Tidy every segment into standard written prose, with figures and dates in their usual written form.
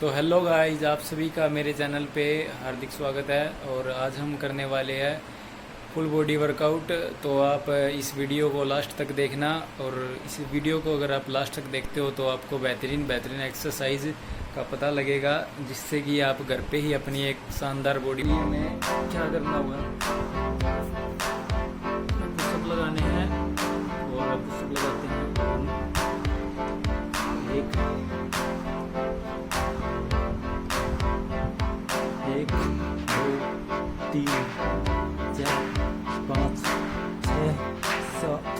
तो hello guys, आप सभी का मेरे चैनल पे हार्दिक स्वागत है। और आज हम करने वाले हैं फुल बॉडी वर्कआउट। तो आप इस वीडियो को लास्ट तक देखना, और इस वीडियो को अगर आप लास्ट तक देखते हो तो आपको बेहतरीन एक्सरसाइज का पता लगेगा, जिससे कि आप घर पे ही अपनी एक शानदार बॉडी में क्या करना होगा। पुशअप लगाने हैं और पुशअप लगाते हैं एक 2 3 4 5 6 7।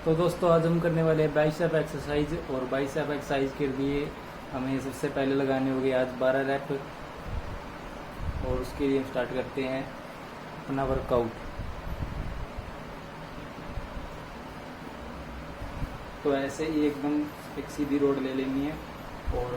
तो दोस्तों, आज हम करने वाले हैं बाइसेप एक्सरसाइज। और बाइसेप एक्सरसाइज के लिए हमें सबसे पहले लगाने होंगे आज 12 रैप। और उसके लिए हम स्टार्ट करते हैं अपना वर्कआउट। तो ऐसे ही एकदम एक सीधी रोड ले लेनी है और